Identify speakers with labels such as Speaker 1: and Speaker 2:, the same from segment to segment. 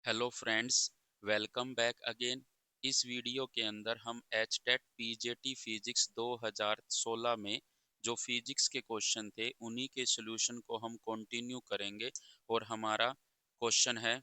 Speaker 1: Hello friends, welcome back again. इस video के अंदर हम एचटेट पीजीटी फिजिक्स 2016 में जो फिजिक्स के क्वेश्चन थे उन्हीं के सॉल्यूशन को हम कंटिन्यू करेंगे। और हमारा क्वेश्चन है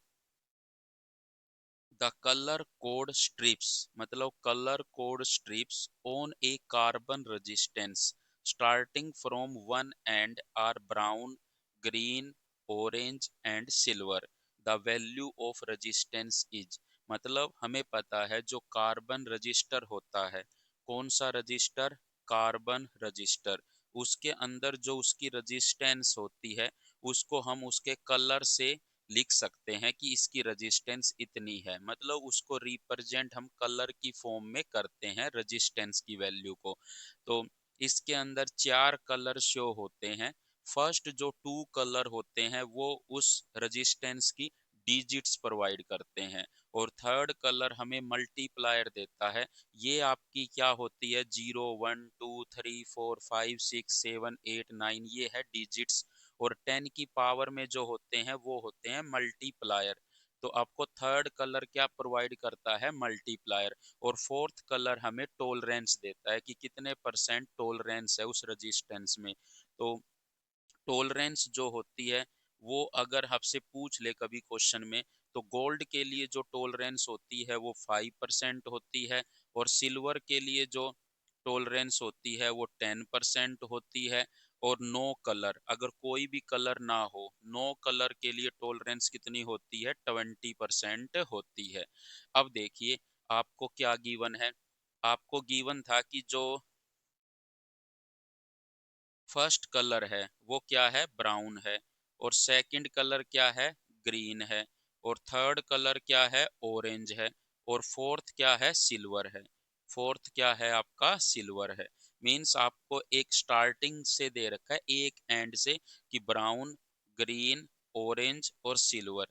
Speaker 1: द कलर कोड स्ट्रिप्स, मतलब colour code strips on a carbon resistance starting from one and are brown, green, orange and silver. The value of resistance is, मतलब हमें पता है जो कार्बन रजिस्टर होता है, कौन सा रजिस्टर, कार्बन रजिस्टर, उसके अंदर जो उसकी रेजिस्टेंस होती है उसको हम उसके कलर से लिख सकते हैं कि इसकी रेजिस्टेंस इतनी है। मतलब उसको रिप्रेजेंट हम कलर की फॉर्म में करते हैं रेजिस्टेंस की वैल्यू को। तो इसके अंदर चार कलर शो होते हैं। फर्स्ट जो टू कलर होते हैं वो उस रेजिस्टेंस की डिजिट्स प्रोवाइड करते हैं, और थर्ड कलर हमें मल्टीप्लायर देता है। ये आपकी क्या होती है, 0 1 2 3 4 5 6 7 8 9, ये है डिजिट्स। और 10 की पावर में जो होते हैं वो होते हैं मल्टीप्लायर। तो आपको थर्ड कलर क्या प्रोवाइड करता है, मल्टीप्लायर। और फोर्थ कलर हमें टॉलरेंस देता है कि कितने परसेंट टॉलरेंस है उस रेजिस्टेंस में। तो टॉलरेंस जो होती है वो अगर आपसे पूछ ले कभी क्वेश्चन में, तो गोल्ड के लिए जो टॉलरेंस होती है वो 5% होती है, और सिल्वर के लिए जो टॉलरेंस होती है वो 10% होती है। और नो कलर, अगर कोई भी कलर ना हो, नो कलर के लिए टॉलरेंस कितनी होती है, 20% होती है। अब देखिए आपको क्या गिवन है। आपको गिवन था कि जो फर्स्ट कलर है वो क्या है, ब्राउन है। और सेकंड कलर क्या है, ग्रीन है। और थर्ड कलर क्या है, ऑरेंज है। और फोर्थ क्या है, सिल्वर है। फोर्थ क्या है आपका, सिल्वर है। मींस आपको एक स्टार्टिंग से दे रखा है, एक एंड से, कि ब्राउन, ग्रीन, ऑरेंज और सिल्वर।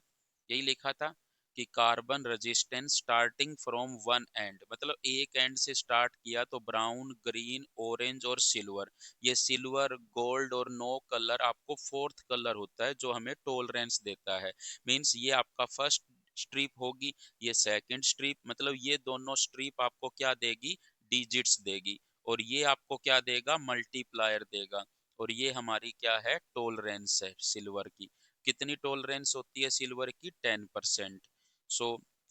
Speaker 1: यही लिखा था कि carbon resistance starting from one and, मतलब एक एंड से स्टार्ट किया तो ब्राउन, ग्रीन, ऑरेंज और सिल्वर। ये सिल्वर, गोल्ड और नो कलर आपको फोर्थ कलर होता है जो हमें टॉलरेंस देता है। मींस ये आपका फर्स्ट स्ट्रिप होगी, ये सेकंड स्ट्रिप, मतलब ये दोनों स्ट्रिप आपको क्या देगी, डिजिट्स देगी। और ये आपको क्या देगा, मल्टीप्लायर देगा। और ये हमारी क्या है, टॉलरेंस है सिल्वर की। कितनी टॉलरेंस होती है सिल्वर की, 10%। सो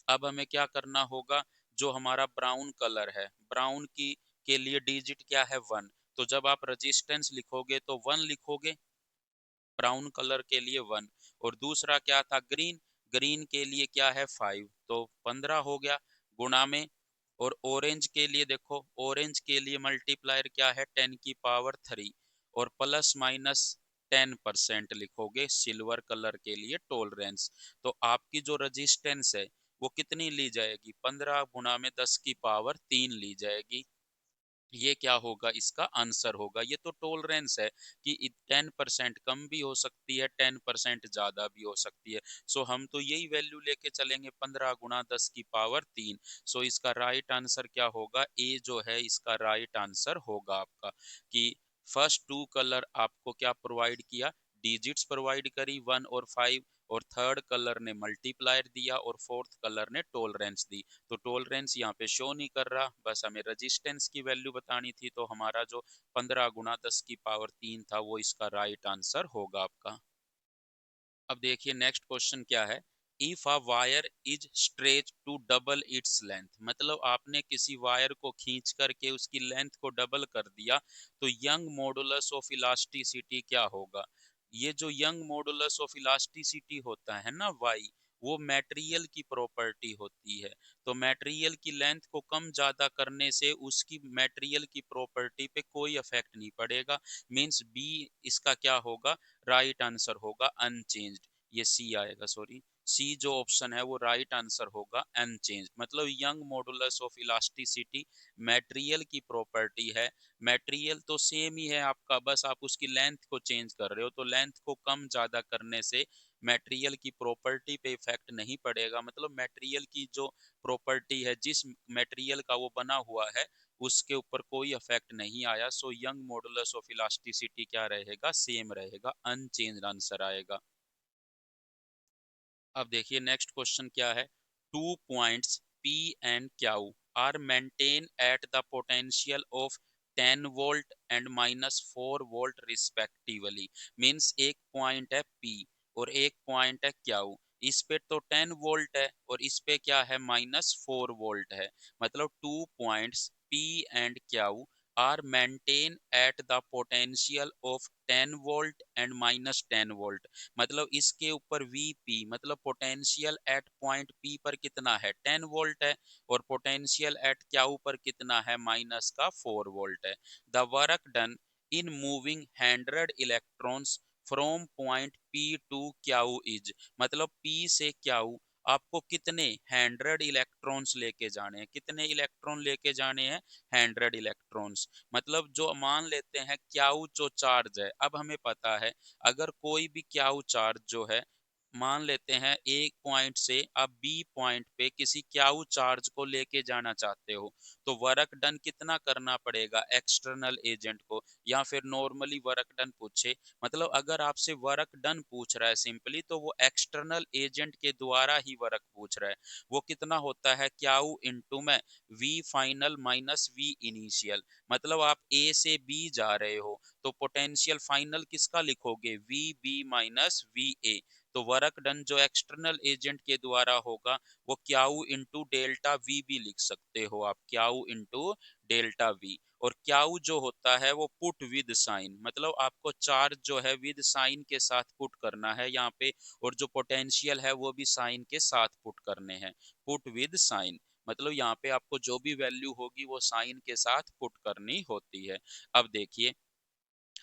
Speaker 1: अब हमें क्या करना होगा, जो हमारा ब्राउन कलर है, ब्राउन की के लिए डिजिट क्या है, 1। तो जब आप रेजिस्टेंस लिखोगे तो 1 लिखोगे, ब्राउन कलर के लिए 1। और दूसरा क्या था, ग्रीन, ग्रीन के लिए क्या है, 5, तो 15 हो गया, गुणा में। और ऑरेंज के लिए देखो, ऑरेंज के लिए मल्टीप्लायर क्या है, 10 की पावर 3। और प्लस माइनस 10% लिखोगे सिल्वर कलर के लिए टॉलरेंस। तो आपकी जो रेजिस्टेंस है वो कितनी ली जाएगी, 15 गुणा में 10 की पावर 3 ली जाएगी। ये क्या होगा, इसका आंसर होगा। ये तो टॉलरेंस है कि 10% कम भी हो सकती है, 10% ज्यादा भी हो सकती है। सो हम तो यही वैल्यू लेके चलेंगे, 15 गुणा 10 की पावर 3। सो इसका राइट आंसर क्या होगा, ए जो है इसका राइट आंसर होगा आपका। कि फर्स्ट टू कलर आपको क्या प्रोवाइड किया, डिजिट्स प्रोवाइड करी 1 और 5। और थर्ड कलर ने मल्टीप्लायर दिया, और फोर्थ कलर ने टॉलरेंस दी। तो टॉलरेंस यहाँ पे शो नहीं कर रहा, बस हमें रेजिस्टेंस की वैल्यू बतानी थी। तो हमारा जो 15 गुणा 10 की पावर 3 था वो इसका राइट आंसर होगा आपका। अब देखिए नेक्स्ट क्वेश्चन क्या है। If a wire is stretch to double its length, मतलब आपने किसी वायर को खींच करके उसकी लेंथ को डबल कर दिया, तो यंग मॉडुलस ऑफ इलास्टिसिटी क्या होगा। ये जो यंग मॉडुलस ऑफ इलास्टिसिटी होता है ना, वाई, वो मटेरियल की प्रॉपर्टी होती है। तो मटेरियल की लेंथ को कम ज्यादा करने से उसकी मटेरियल की प्रॉपर्टी पे कोई इफेक्ट नहीं पड़ेगा। मींस बी इसका क्या होगा, राइट आंसर होगा अनचेंज्ड। ये सी आएगा, सॉरी, सी जो ऑप्शन है वो राइट आंसर होगा अनचेंज्ड। मतलब young modulus of elasticity material की प्रॉपर्टी है। मटेरियल तो सेम ही है आपका, बस आप उसकी लेंथ को चेंज कर रहे हो। तो लेंथ को कम ज्यादा करने से मटेरियल की प्रॉपर्टी पे इफेक्ट नहीं पड़ेगा। मतलब मटेरियल की जो प्रॉपर्टी है, जिस मटेरियल का वो बना हुआ है, उसके ऊपर कोई इफेक्ट नहीं आया। So young modulus of elasticity क्या रहेगा, सेम रहेगा, अनचेंज्ड आंसर आएगा। अब देखिए नेक्स्ट क्वेश्चन क्या है। 2 points P and Q are maintain at the potential of 10 volt and -4 volt respectively. Means एक पॉइंट है P और एक पॉइंट है Q। इस पे तो 10 वोल्ट है और इस पे क्या है, -4 वोल्ट है। मतलब 2 points P and Q are maintained at the potential of 10 volt and -10 volt. मतलब इसके ऊपर Vp मतलब पोटेंशियल एट पॉइंट P पर कितना है, 10 वोल्ट है, और पोटेंशियल एट Q पर कितना है, -4 वोल्ट है। The work done in moving 100 electrons from point P to Q is. मतलब P से Q आपको कितने 100 इलेक्ट्रॉन्स लेके जाने हैं, कितने इलेक्ट्रॉन लेके जाने हैं, 100 इलेक्ट्रॉन्स। मतलब जो मान लेते हैं Q जो चार्ज है, अब हमें पता है अगर कोई भी Q चार्ज जो है, मान लेते हैं एक पॉइंट से आप बी पॉइंट पे किसी Q चार्ज को लेके जाना चाहते हो, तो वर्क डन कितना करना पड़ेगा एक्सटर्नल एजेंट को, या फिर नॉर्मली वर्क डन पूछे, मतलब अगर आपसे वर्क डन पूछ रहा है सिंपली, तो वो एक्सटर्नल एजेंट के द्वारा ही वर्क पूछ रहा है। वो कितना होता है, Q इंटू में V final minus V initial. मतलब आप A से B जा रहे हो तो पोटेंशियल फाइनल किसका लिखोगे, VB माइनस VA। तो वर्क डन जो एक्सटर्नल एजेंट के द्वारा होगा वो Q इंटू डेल्टा V भी लिख सकते हो आप, Q इंटू डेल्टा V। और Q जो होता है वो पुट विद साइन, मतलब आपको चार्ज जो है विद साइन के साथ पुट करना है यहाँ पे, और जो पोटेंशियल है वो भी साइन के साथ पुट करने हैं, पुट विद साइन। मतलब यहाँ पे आपको जो भी वैल्यू होगी वो साइन के साथ पुट करनी होती है। अब देखिए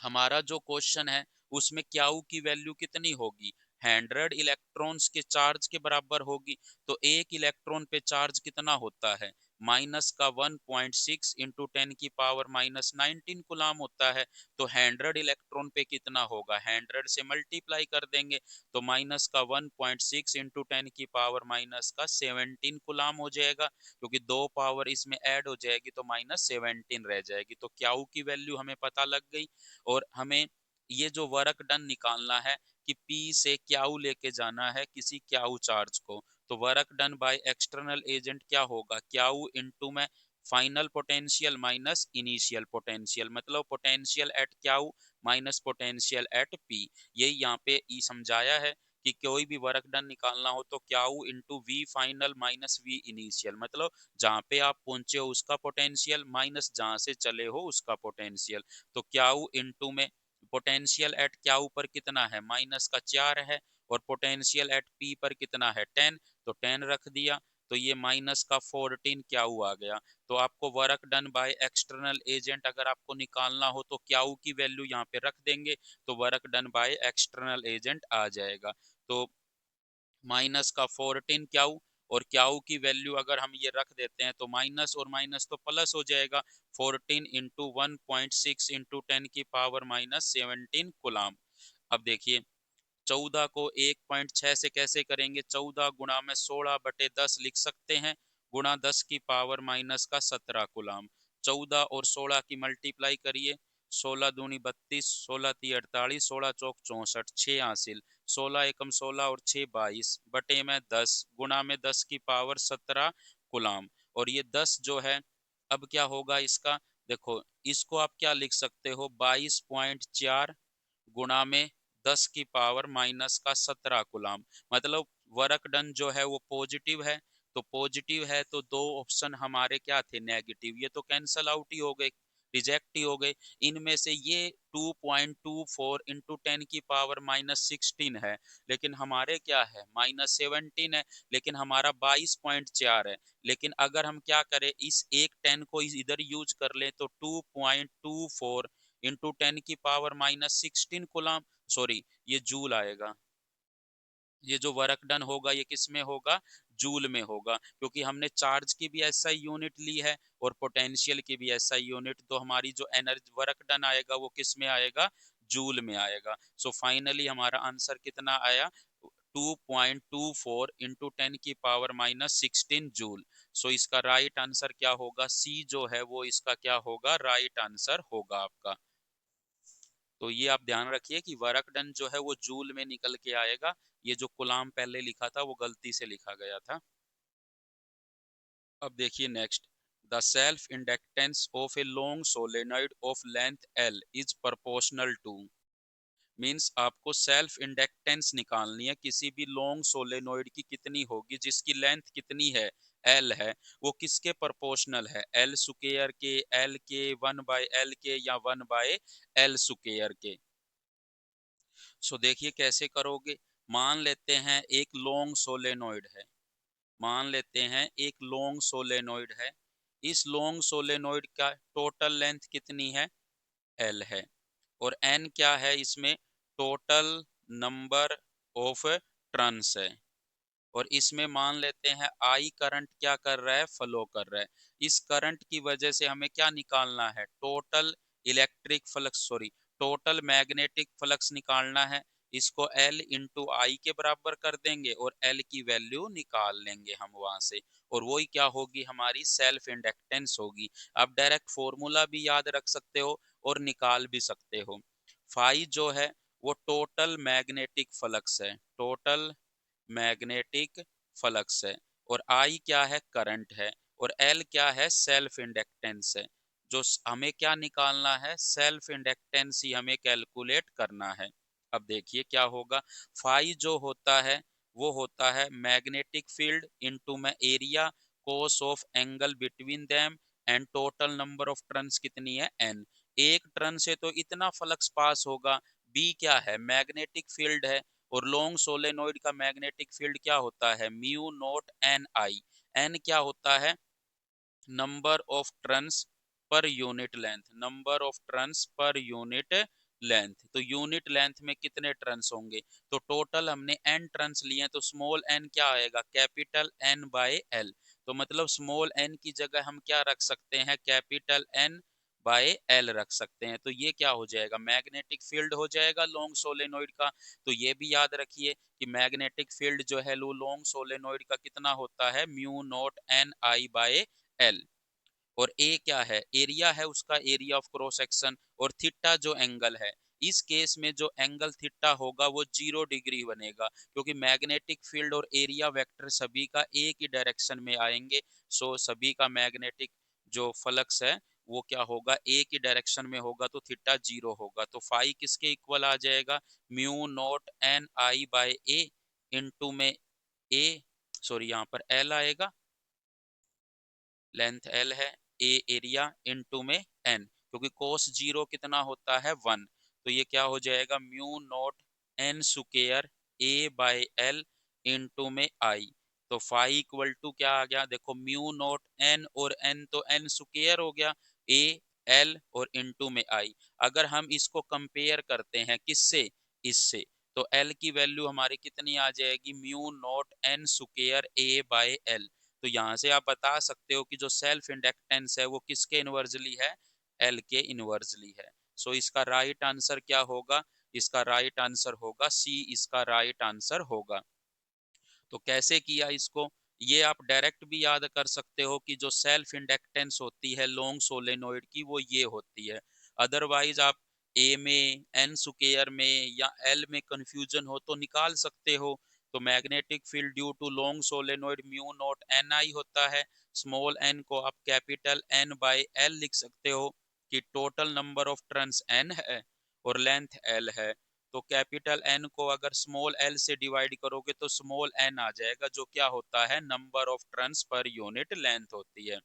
Speaker 1: हमारा जो क्वेश्चन है उसमें Q की वैल्यू कितनी होगी, 100 इलेक्ट्रॉन्स के चार्ज के बराबर होगी। तो एक इलेक्ट्रॉन पे चार्ज कितना होता है, माइनस का 1.6 इंटू 10⁻⁻19 कुलाम होता है। तो 100 इलेक्ट्रॉन पे कितना होगा, 100 से मल्टीप्लाई कर देंगे, तो माइनस का 1.6 इंटू 10⁻⁻17 कुलाम हो जाएगा, क्योंकि दो पावर इसमें ऐड हो जाएगी तो -17 रह जाएगी। तो Q की वैल्यू हमें पता लग गई। और हमें ये जो वर्क डन निकालना है कि P से Q लेके जाना है किसी Q चार्ज को, तो work done by external agent क्या होगा, Q इंटू में final potential minus initial potential, मतलब potential at Q minus potential at P। यही यहाँ पे समझाया है कि कोई भी वर्क डन निकालना हो तो Q into V final minus V initial, मतलब जहाँ पे आप पहुंचे हो उसका पोटेंशियल माइनस जहाँ से चले हो उसका पोटेंशियल। तो Q इंटू में पोटेंशियल एट Q पर कितना है, -4 है, और पोटेंशियल एट P पर कितना है, 10, तो 10 रख दिया, तो ये -14 Q आ गया। तो आपको work done by external agent अगर आपको निकालना हो तो Q की वैल्यू यहाँ पे रख देंगे, तो work done by external agent आ जाएगा। तो -14 Q, और Q की वैल्यू अगर हम ये रख देते हैं तो माइनस और माइनस तो प्लस हो जाएगा, 14 इंटू 1.6 इंटू 10⁻⁻17 कुलाम। अब देखिए 14 को 1.6 से कैसे करेंगे, 14 गुणा में 16/10 लिख सकते हैं, गुणा 10 की पावर माइनस का 17 कुलाम। 14 और 16 की मल्टीप्लाई करिए, 16 दूनी 32, 16 ती 48, 16 चौक 64, 6 हासिल, 16 एकम 16 और 6 22 बटे में 10 गुणा में 10 की पावर 17 कुलाम। और ये 10 जो है अब क्या होगा इसका, देखो इसको आप क्या लिख सकते हो, 22.4 गुणा में 10 की पावर माइनस का 17 कुलाम। मतलब वर्क डन जो है वो पॉजिटिव है, तो पॉजिटिव है तो दो ऑप्शन हमारे क्या थे, नेगेटिव, ये तो कैंसल आउट ही हो गए, रिजेक्ट ही हो गए। इनमें से ये 2.24 इंटू 10 की पावर -16 है, लेकिन हमारे क्या है, -17 है, लेकिन हमारा 22.4 है। लेकिन अगर हम क्या करें, इस एक 10 को इधर यूज कर ले तो 2.24 इंटू 10 की पावर -16 कुलाम, सॉरी ये जूल आएगा। ये जो वर्क डन होगा ये किस में होगा, जूल में होगा, क्योंकि हमने चार्ज की भी ऐसा यूनिट ली है और पोटेंशियल की भी ऐसा यूनिट, तो हमारी जो एनर्जी वर्क डन आएगा वो किस में आएगा, जूल में आएगा। सो फाइनली हमारा आंसर कितना आया, 2.24 इंटू 10 की पावर -16 जूल। सो इसका राइट आंसर क्या होगा, सी जो है वो इसका क्या होगा, राइट आंसर होगा आपका। तो ये आप ध्यान रखिए कि वर्क डन जो है वो जूल में निकल के आएगा। ये जो कूलाम पहले लिखा था वो गलती से लिखा गया था। अब देखिए next, the self inductance of a long solenoid of length L is proportional to. Means आपको सेल्फ इंडक्टेंस निकालनी है किसी भी लॉन्ग सोलेनोइड की, कितनी होगी, जिसकी लेंथ कितनी है, एल है, वो किसके प्रोपोर्शनल है, एल स्क्वायर के, एल के, 1/L के, या 1/L स्क्वायर के। सो देखिए कैसे करोगे। मान लेते हैं एक लॉन्ग सोलेनोइड है, मान लेते हैं एक लॉन्ग सोलेनोइड है। इस लॉन्ग सोलेनोइड का टोटल लेंथ कितनी है, एल है। और एन क्या है इसमें, टोटल नंबर ऑफ टर्न्स है। और इसमें मान लेते हैं आई करंट क्या कर रहा है, फ्लो कर रहा है। इस करंट की वजह से हमें क्या निकालना है, total electric flux, sorry total magnetic flux निकालना है। इसको L इंटू आई के बराबर कर देंगे और L की वैल्यू निकाल लेंगे हम वहां से, और वही क्या होगी, हमारी सेल्फ इंडक्टेंस होगी। आप डायरेक्ट फॉर्मूला भी याद रख सकते हो और निकाल भी सकते हो। फाई जो है वो टोटल मैग्नेटिक फ्लक्स है, टोटल मैग्नेटिक फ्लक्स है। और आई क्या है, करंट है। और एल क्या है, सेल्फ इंडक्टेंस है। जो हमें क्या निकालना है, सेल्फ इंडक्टेंस ही हमें कैलकुलेट करना है। अब देखिए क्या होगा, फाई जो होता है वो होता है मैग्नेटिक फील्ड इनटू में area cos of angle between them and total number of turns कितनी है, एन। एक टर्न से तो इतना फ्लक्स पास होगा। बी क्या है, मैग्नेटिक फील्ड है। और लॉन्ग सोलेनोइड का मैग्नेटिक फील्ड क्या होता है, mu naught N I. N क्या होता है, number of turns per unit length, number of turns per unit length. तो यूनिट लेंथ में कितने टर्न्स होंगे, तो टोटल हमने एन टर्न्स लिए हैं, तो स्मॉल एन क्या आएगा, कैपिटल एन बाय एल। तो मतलब स्मॉल एन की जगह हम क्या रख सकते हैं, कैपिटल एन बाय एल रख सकते हैं। तो ये क्या हो जाएगा, मैग्नेटिक फील्ड हो जाएगा लॉन्ग सोलेनोइड का। तो ये भी याद रखिए कि मैग्नेटिक फील्ड जो है लॉन्ग सोलेनोइड का कितना होता है, mu naught N I by L. और ए क्या है, एरिया है उसका, एरिया ऑफ क्रॉस सेक्शन। और थीटा जो एंगल है, इस केस में जो एंगल थीटा होगा वो 0 डिग्री बनेगा, क्योंकि मैग्नेटिक फील्ड और एरिया वेक्टर सभी का एक ही डायरेक्शन में आएंगे। सो सभी का मैग्नेटिक जो फ्लक्स है वो क्या होगा, एक ही डायरेक्शन में होगा, तो थीटा 0 होगा। तो फाई किसके इक्वल आ जाएगा, mu naught N I by A into में ए, सॉरी यहाँ पर एल आएगा, लेंथ एल है, ए एरिया इनटू में एन, क्योंकि कोस 0 कितना होता है, 1। तो ये क्या हो जाएगा, mu naught N square A by L into में आई। तो फाई इक्वल टू क्या आ गया, देखो म्यू नॉट एन और एन तो एन स्क्वायर हो गया, ए एल और इनटू में आई। अगर हम इसको कंपेयर करते हैं किससे, इससे, तो एल की वैल्यू हमारी कितनी आ जाएगी, mu naught N square A by L. तो यहां से आप बता सकते हो कि जो सेल्फ इंडक्टेंस है वो किसके इनवर्सली है, एल के इनवर्सली है। सो इसका राइट आंसर क्या होगा, इसका राइट आंसर होगा सी, इसका राइट आंसर होगा। तो कैसे किया इसको, ये आप डायरेक्ट भी याद कर सकते हो कि जो सेल्फ इंडक्टेंस होती है लॉन्ग सोलेनोइड की वो ये होती है। अदरवाइज आप ए में, एन स्क्वायर में या एल में कंफ्यूजन हो तो निकाल सकते हो। तो magnetic field due to long solenoid mu naught N I होता है। स्मॉल एन को आप कैपिटल एन बाय एल लिख सकते हो कि total number of turns N है और लेंथ एल है। तो कैपिटल एन को अगर स्मॉल एल से डिवाइड करोगे तो स्मॉल एन आ जाएगा, जो क्या होता है, number of turns per unit length होती है।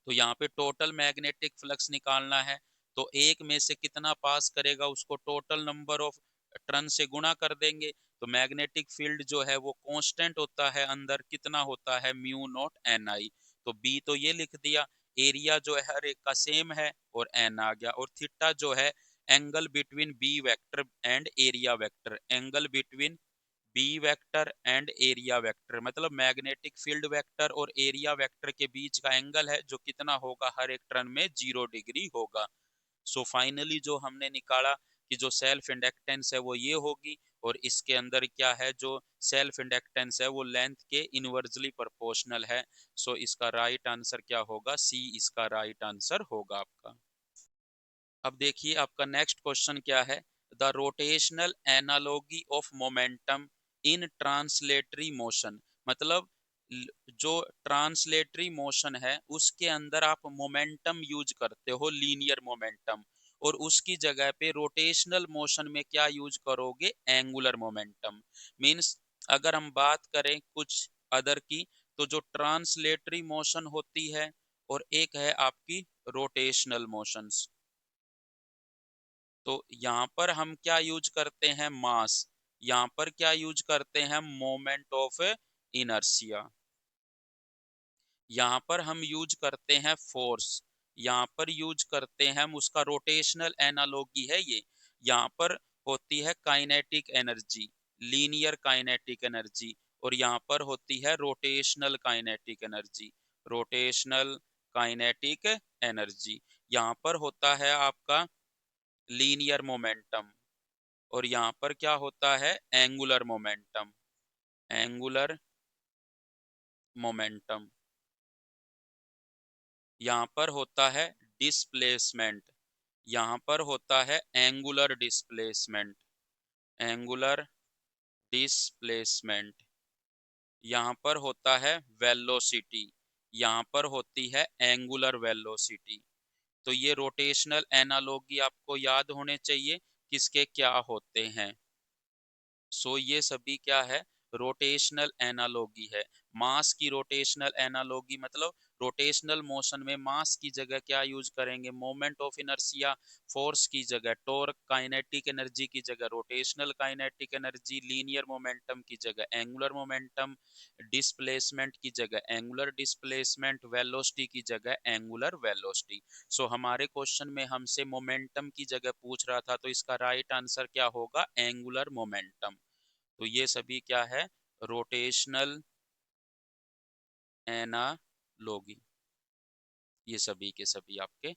Speaker 1: तो यहाँ पे टोटल मैग्नेटिक फ्लक्स निकालना है, तो एक में से कितना पास करेगा उसको टोटल नंबर ऑफ टर्न से गुणा कर देंगे। तो मैग्नेटिक फील्ड जो है वो कांस्टेंट होता है, अंदर कितना होता है, म्यू नॉट एन आई। तो बी तो ये लिख दिया, एरिया जो है हर एक का सेम है और एन आ गया। और थीटा जो है angle between B vector and area vector, angle between B vector and area vector, मतलब मैग्नेटिक फील्ड वेक्टर और एरिया वेक्टर के बीच का एंगल है जो कितना होगा, हर एक टर्न में 0 डिग्री होगा। सो फाइनली जो हमने निकाला कि जो सेल्फ इंडक्टेंस है वो ये होगी, और इसके अंदर क्या है, जो सेल्फ इंडक्टेंस है वो लेंथ के इनवर्सली प्रोपोर्शनल है। सो इसका राइट आंसर क्या होगा, सी इसका राइट आंसर होगा आपका। अब देखिए आपका नेक्स्ट क्वेश्चन क्या है। The rotational analogy of momentum in translatory motion, मतलब जो ट्रांसलेटरी मोशन है उसके अंदर आप मोमेंटम यूज करते हो, लीनियर मोमेंटम, और उसकी जगह पे रोटेशनल मोशन में क्या यूज करोगे, एंगुलर मोमेंटम। मींस अगर हम बात करें कुछ अदर की, तो जो ट्रांसलेटरी मोशन होती है और एक है आपकी रोटेशनल मोशंस। तो यहाँ पर हम क्या यूज करते हैं, मास। यहाँ पर क्या यूज करते हैं, मोमेंट ऑफ इनर्शिया। यहाँ पर हम यूज करते हैं फोर्स। यहाँ पर यूज करते हैं हम, उसका रोटेशनल एनालॉगी है ये। यहाँ पर होती है kinetic energy, linear kinetic energy, और यहाँ पर होती है rotational kinetic energy, rotational kinetic energy. यहाँ पर होता है आपका लीनियर मोमेंटम, और यहाँ पर क्या होता है, एंगुलर मोमेंटम, एंगुलर मोमेंटम। यहाँ पर होता है डिस्प्लेसमेंट, यहाँ पर होता है एंगुलर डिस्प्लेसमेंट, एंगुलर डिस्प्लेसमेंट। यहाँ पर होता है वेलोसिटी, यहाँ पर होती है एंगुलर वेलोसिटी। तो ये रोटेशनल एनालॉगी आपको याद होने चाहिए किसके क्या होते हैं। सो ये सभी क्या है, रोटेशनल एनालॉगी है। मास की रोटेशनल एनालॉगी मतलब रोटेशनल मोशन में मास की जगह क्या यूज करेंगे, मोमेंट ऑफ इनर्शिया, फोर्स की जगह टॉर्क, काइनेटिक एनर्जी की जगह rotational kinetic energy, linear momentum की जगह एंगुलर मोमेंटम, डिस्प्लेसमेंट की जगह एंगुलर डिस्प्लेसमेंट, वेलोसिटी की जगह एंगुलर वेलोसिटी। सो हमारे क्वेश्चन में हमसे मोमेंटम की जगह पूछ रहा था, तो इसका राइट आंसर क्या होगा, एंगुलर मोमेंटम। तो ये सभी क्या है, रोटेशनल एनालॉगी, ये सभी के सभी आपके।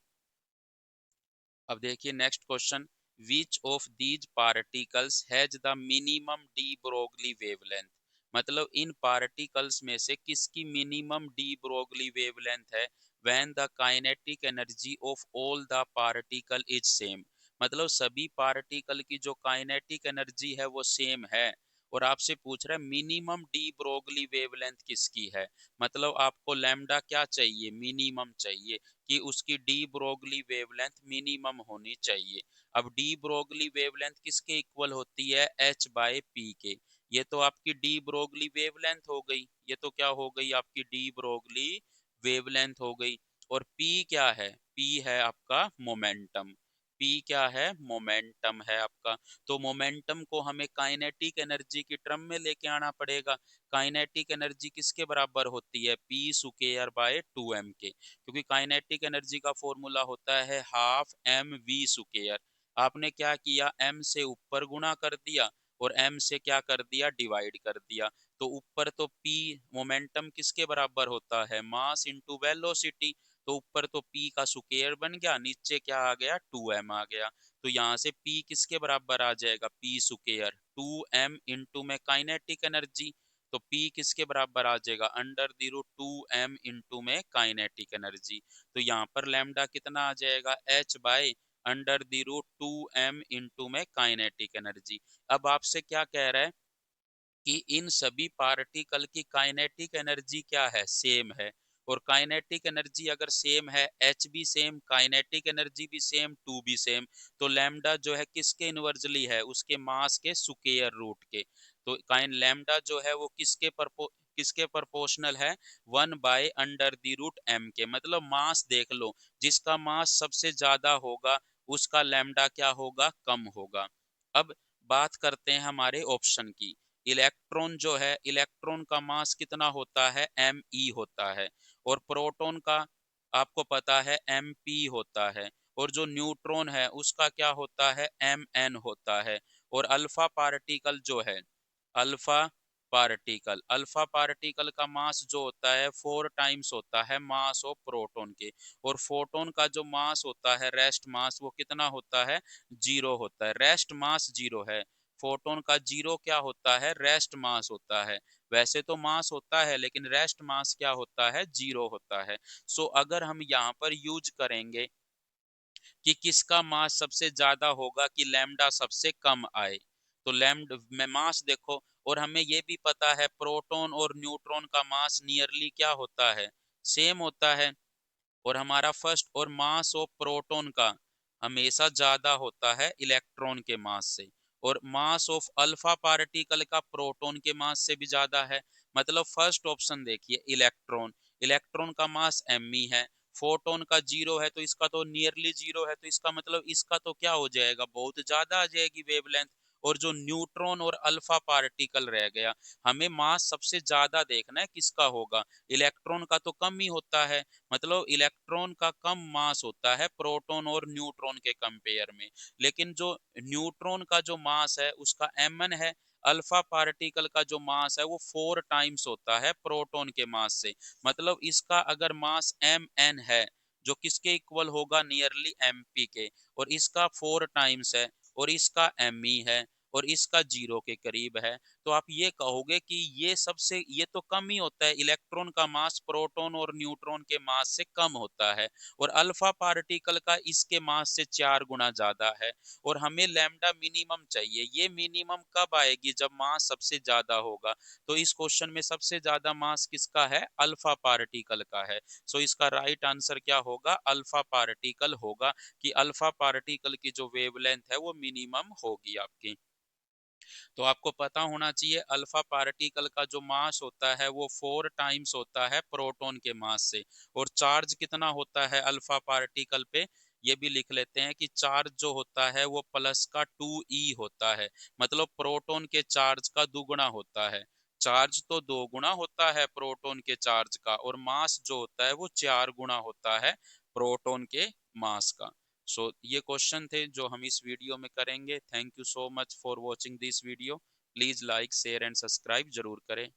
Speaker 1: अब देखिए next question, which of these particles has the minimum de Broglie wavelength, मतलब इन पार्टिकल्स में से किसकी मिनिमम डी ब्रोगली वेवलेंथ है, when the kinetic energy of all the particle is same, मतलब सभी पार्टिकल की जो काइनेटिक एनर्जी है वो सेम है, और आपसे पूछ रहा है मिनिमम डी ब्रोगली वेवलेंथ किसकी है। मतलब आपको लैम्डा क्या चाहिए, मिनिमम चाहिए, कि उसकी डी ब्रोगली वेवलेंथ मिनिमम होनी चाहिए। अब डी ब्रोगली वेवलेंथ किसके इक्वल होती है, एच बाय पी के। ये तो आपकी डी ब्रोगली वेवलेंथ हो गई, ये तो क्या हो गई आपकी डी ब्रोगली वेवलेंथ हो गई। और पी क्या है, पी है आपका मोमेंटम, पी क्या है, मोमेंटम है आपका। तो मोमेंटम को हमें काइनेटिक एनर्जी की टर्म में लेके आना पड़ेगा। काइनेटिक एनर्जी किसके बराबर होती है, पी स्क्वायर बाय 2m के, क्योंकि काइनेटिक एनर्जी का फॉर्मूला होता है हाफ एम वी स्क्वायर। आपने क्या किया, m से ऊपर गुणा कर दिया और m से क्या कर दिया, डिवाइड कर दिया। तो ऊपर तो p मोमेंटम किसके बराबर होता है, मास इनटू वेलोसिटी। तो ऊपर तो p का स्क्वायर बन गया, नीचे क्या आ गया, 2m आ गया। तो यहाँ से p किसके बराबर आ जाएगा, p स्क्वायर 2m इंटू में काइनेटिक एनर्जी। तो p किसके बराबर आ जाएगा, under the root 2m into में काइनेटिक एनर्जी। तो यहाँ पर लैम्डा कितना आ जाएगा, h by under the root 2m into में काइनेटिक एनर्जी। अब आपसे क्या कह रहा है कि इन सभी पार्टिकल की काइनेटिक एनर्जी क्या है, सेम है। और काइनेटिक एनर्जी अगर सेम है, एच भी सेम, काइनेटिक एनर्जी भी सेम, टू भी सेम, तो लैम्डा जो है किसके इनवर्जली है, उसके मास के स्क्वायर रूट के। तो काइन लैम्डा जो है वो किसके प्रोपोर्शनल है, 1/√m के। मतलब मास देख लो, जिसका मास सबसे ज्यादा होगा उसका लैम्डा क्या होगा, कम होगा। अब बात करते हैं हमारे ऑप्शन की। इलेक्ट्रॉन जो है, इलेक्ट्रॉन का मास कितना होता है, me होता है, और प्रोटॉन का आपको पता है mp होता है, और जो न्यूट्रॉन है उसका क्या होता है, mn होता है। और अल्फा पार्टिकल जो है, अल्फा अल्फा पार्टिकल का मास जो होता है 4 टाइम्स होता है मास ऑफ प्रोटॉन के। और फोटोन का जो मास होता है, रेस्ट मास, वो कितना होता है, 0 होता है, रेस्ट मास 0 है। फोटोन का 0 क्या होता है, रेस्ट मास होता है। वैसे तो मास होता है लेकिन रेस्ट मास क्या होता है, 0 होता है। सो अगर हम यहाँ पर यूज करेंगे कि किसका मास सबसे ज्यादा होगा कि लैम्डा सबसे कम आए। तो लैम्ड में मास देखो, और हमें ये भी पता है प्रोटॉन और न्यूट्रॉन का मास नियरली क्या होता है, सेम होता है। और हमारा फर्स्ट और मास ऑफ प्रोटॉन का हमेशा ज्यादा होता है इलेक्ट्रॉन के मास से, और मास ऑफ अल्फा पार्टिकल का प्रोटॉन के मास से भी ज्यादा है। मतलब फर्स्ट ऑप्शन देखिए इलेक्ट्रॉन, इलेक्ट्रॉन का मास m ही है, फोटोन का जीरो है तो इसका तो नियरली जीरो है, तो इसका मतलब इसका तो क्या हो जाएगा, बहुत ज्यादा आ जाएगी वेवलेंथ। और जो न्यूट्रॉन और अल्फा पार्टिकल रह गया, हमें मास सबसे ज्यादा देखना है किसका होगा, इलेक्ट्रॉन का तो कम ही होता है। मतलब इलेक्ट्रॉन का कम मास होता है प्रोटॉन और न्यूट्रॉन के कंपेयर में। लेकिन जो न्यूट्रॉन का जो मास है उसका mn है, अल्फा पार्टिकल का जो मास है वो 4 टाइम्स होता है प्रोटॉन के मास से। मतलब इसका अगर मास mn है, जो किसके इक्वल होगा, नियरली mp के, और इसका 4 टाइम्स है, और इसका me है, और इसका जीरो के करीब है, तो आप ये कहोगे कि ये सबसे, ये तो कम ही होता है, इलेक्ट्रॉन का मास प्रोटॉन और न्यूट्रॉन के मास से कम होता है, और अल्फा पार्टिकल का इसके मास से 4 गुना ज्यादा है। और हमें लैम्डा मिनिमम चाहिए, ये मिनिमम कब आएगी, जब मास सबसे ज्यादा होगा। तो इस क्वेश्चन में सबसे ज्यादा मास किसका है, अल्फा पार्टिकल का है। सो इसका राइट आंसर क्या होगा, अल्फा पार्टिकल होगा, कि अल्फा पार्टिकल की जो वेवलेंथ है वो मिनिमम होगी आपकी। तो आपको पता होना चाहिए अल्फा पार्टिकल का जो मास होता है वो 4 टाइम्स होता है प्रोटॉन के मास से। और चार्ज कितना होता है अल्फा पार्टिकल पे, ये भी लिख लेते हैं कि चार्ज जो होता है वो प्लस का 2e होता है। मतलब प्रोटॉन के चार्ज का दुगुना होता है। चार्ज तो 2 गुना होता है प्रोटॉन के चार्ज का, और मास जो होता है वो 4 गुना होता है प्रोटॉन के मास का। सो ये क्वेश्चन थे जो हम इस वीडियो में करेंगे। Thank you so much for watching this video. Please like share and subscribe जरूर करें।